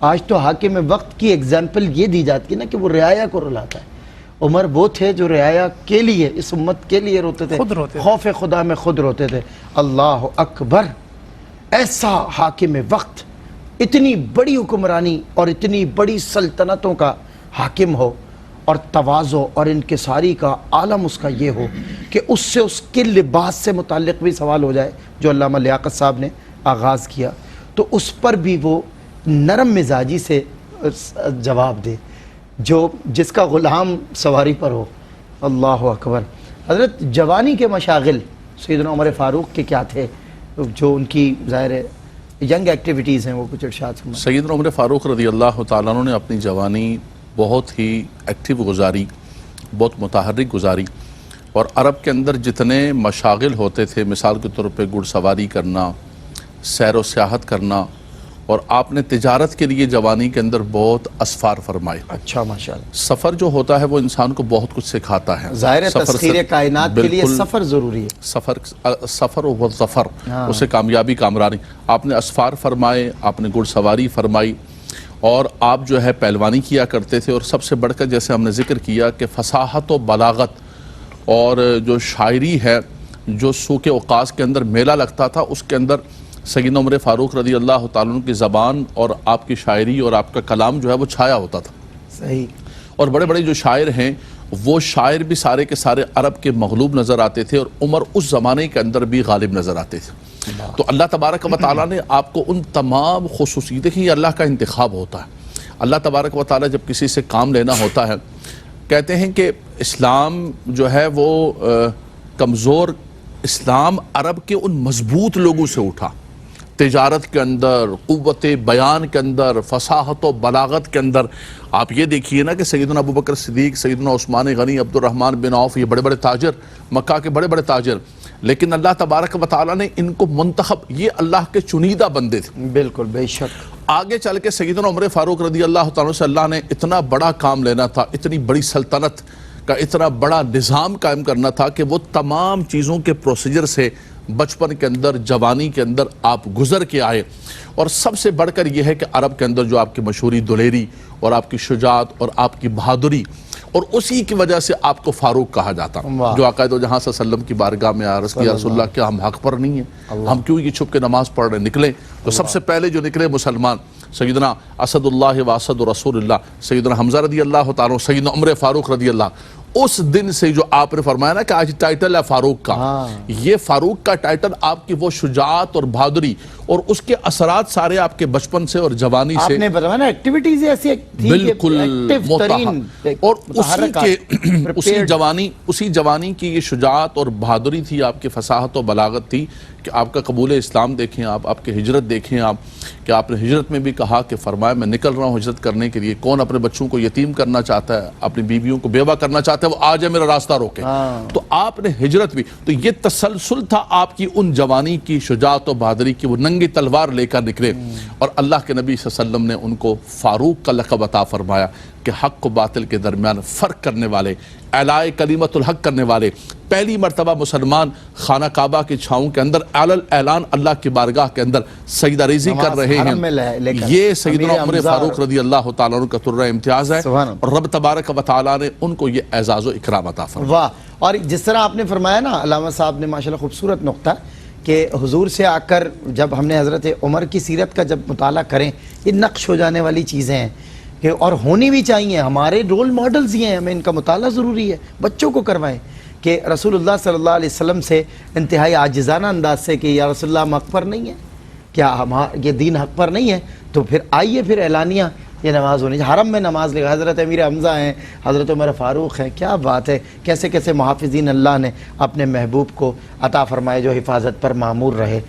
آج تو حاکم وقت کی ایگزامپل یہ دی جاتی ہے نا کہ وہ رعایا کو رلاتا ہے. عمر وہ تھے جو رعایا کے لیے، اس امت کے لیے روتے تھے، خوف خدا میں خود روتے تھے. اللہ اکبر، ایسا حاکم وقت اتنی بڑی حکمرانی اور اتنی بڑی سلطنتوں کا حاکم ہو، اور تواضع اور انکساری کا عالم اس کا یہ ہو کہ اس سے اس کے لباس سے متعلق بھی سوال ہو جائے جو علامہ لیاقت صاحب نے آغاز کیا، تو اس پر بھی وہ نرم مزاجی سے جواب دے، جس کا غلام سواری پر ہو. اللہ اکبر. حضرت جوانی کے مشاغل سیدنا عمر فاروق کے کیا تھے، جو ان کی ظاہر ینگ ایکٹیویٹیز ہیں، وہ کچھ ارشاد فرمائیں. سیدنا عمر فاروق رضی اللہ تعالیٰ عنہ نے اپنی جوانی بہت ہی ایکٹیو گزاری، بہت متحرک گزاری، اور عرب کے اندر جتنے مشاغل ہوتے تھے، مثال کے طور پہ گھڑ سواری کرنا، سیر و سیاحت کرنا، اور آپ نے تجارت کے لیے جوانی کے اندر بہت اسفار فرمائے. اچھا ماشاءاللہ. سفر جو ہوتا ہے وہ انسان کو بہت کچھ سکھاتا ہے. ظاہر تسخیر کائنات کے لیے سفر ضروری ہے. سفر و ظفر، اسے کامیابی کامرانی. آپ نے اسفار فرمائے، آپ نے گھڑ سواری فرمائی، اور آپ جو ہے پہلوانی کیا کرتے تھے. اور سب سے بڑھ کر جیسے ہم نے ذکر کیا کہ فصاحت و بلاغت اور جو شاعری ہے، جو سوق اوقاس کے اندر میلہ لگتا تھا، اس کے اندر سیدنا عمر فاروق رضی اللہ تعالیٰ عنہ کی زبان اور آپ کی شاعری اور آپ کا کلام جو ہے وہ چھایا ہوتا تھا. صحیح. اور بڑے بڑے جو شاعر ہیں وہ شاعر بھی سارے کے سارے عرب کے مغلوب نظر آتے تھے، اور عمر اس زمانے کے اندر بھی غالب نظر آتے تھے. تو اللہ تبارک و تعالیٰ نے آپ کو ان تمام خصوصیتیں، یہ اللہ کا انتخاب ہوتا ہے. اللہ تبارک و تعالیٰ جب کسی سے کام لینا ہوتا ہے، کہتے ہیں کہ اسلام جو ہے وہ کمزور، اسلام عرب کے ان مضبوط لوگوں سے اٹھا، تجارت کے اندر، قوت بیان کے اندر، فصاحت و بلاغت کے اندر. آپ یہ دیکھیے نا کہ سیدنا ابو بکر صدیق، سیدنا عثمان غنی، عبد الرحمن بن عوف، یہ بڑے بڑے تاجر، مکہ کے بڑے بڑے تاجر، لیکن اللہ تبارک و تعالیٰ نے ان کو منتخب، یہ اللہ کے چنیدہ بندے تھے. بالکل بے شک. آگے چل کے سیدنا عمر فاروق رضی اللہ تعالیٰ سے اللہ نے اتنا بڑا کام لینا تھا، اتنی بڑی سلطنت کا اتنا بڑا نظام قائم کرنا تھا کہ وہ تمام چیزوں کے پروسیجر سے بچپن کے اندر، جوانی کے اندر آپ گزر کے آئے. اور سب سے بڑھ کر یہ ہے کہ عرب کے اندر جو آپ کی مشہوری دلیری اور آپ کی شجاعت اور آپ کی بہادری، اور اسی کی وجہ سے آپ کو فاروق کہا جاتا. جو آقا دو جہاں صلی اللہ علیہ وسلم کی بارگاہ میں عرض کیا، رسول اللہ کیا ہم حق پر نہیں ہیں؟ ہم کیوں یہ چھپ کے نماز پڑھ رہے نکلیں؟ تو سب سے پہلے جو نکلے مسلمان سیدنا اسد اللہ و اسد رسول اللہ، سیدنا حمزہ رضی اللہ تعالیٰ، سیدنا عمر فاروق رضی اللہ. اس دن سے جو آپ نے فرمایا نا کہ آج ٹائٹل ہے فاروق کا، یہ فاروق کا ٹائٹل آپ کی وہ شجاعت اور بہادری اور اس کے اثرات سارے آپ کے بچپن سے اور جوانی سے، آپ نے بتایا نا ایکٹیویٹیز ایسی بالکل اور اسی جوانی کی یہ شجاعت اور بہادری تھی، آپ کی فصاحت و بلاغت تھی کہ آپ کا قبول اسلام دیکھیں، آپ کی ہجرت دیکھیں، آپ کہ آپ نے ہجرت میں بھی کہا کہ فرمایا میں نکل رہا ہوں ہجرت کرنے کے لیے. کون اپنے بچوں کو یتیم کرنا چاہتا ہے، اپنی بیویوں کو بیوہ کرنا چاہتا ہے، وہ آ جائے میرا راستہ روکے. تو آپ نے ہجرت بھی، تو یہ تسلسل تھا آپ کی ان جوانی کی شجاعت و بہادری کی. وہ ننگی تلوار لے کر نکلے، اور اللہ کے نبی صلی اللہ علیہ وسلم نے ان کو فاروق کا لقب عطا فرمایا کہ حق و باطل کے درمیان فرق کرنے والے، اعلاء کلمت الحق کرنے والے. پہلی مرتبہ مسلمان خانہ کعبہ کی چھاؤں کے اندر اعلان اللہ کی بارگاہ کے اندر سجدہ ریزی کر رہے ہیں. یہ سیدنا عمر فاروق رضی اللہ تعالیٰ عنہ کا طرہ امتیاز ہے، اور رب تبارک و تعالیٰ نے ان کو یہ اعزاز و اکرام عطا فرمایا. واہ. اور جس طرح آپ نے فرمایا نا، علامہ صاحب نے ماشاءاللہ خوبصورت نقطہ کہ حضور سے آ کر جب ہم نے حضرت عمر کی سیرت کا جب مطالعہ کریں، یہ نقش ہو جانے والی چیزیں ہیں کہ اور ہونی بھی چاہیے. ہمارے رول ماڈلز یہ ہیں، ہمیں ان کا مطالعہ ضروری ہے. بچوں کو کروائیں کہ رسول اللہ صلی اللہ علیہ وسلم سے انتہائی عاجزانہ انداز سے کہ یا رسول اللہ ہم حق پر نہیں ہیں، کیا یہ دین حق پر نہیں ہے؟ تو پھر آئیے پھر اعلانیہ یہ نماز ہونی چاہیے. حرم میں نماز لگا، حضرت امیر حمزہ ہیں، حضرت عمر فاروق ہیں. کیا بات ہے، کیسے کیسے محافظین اللہ نے اپنے محبوب کو عطا فرمائے جو حفاظت پر مامور رہے.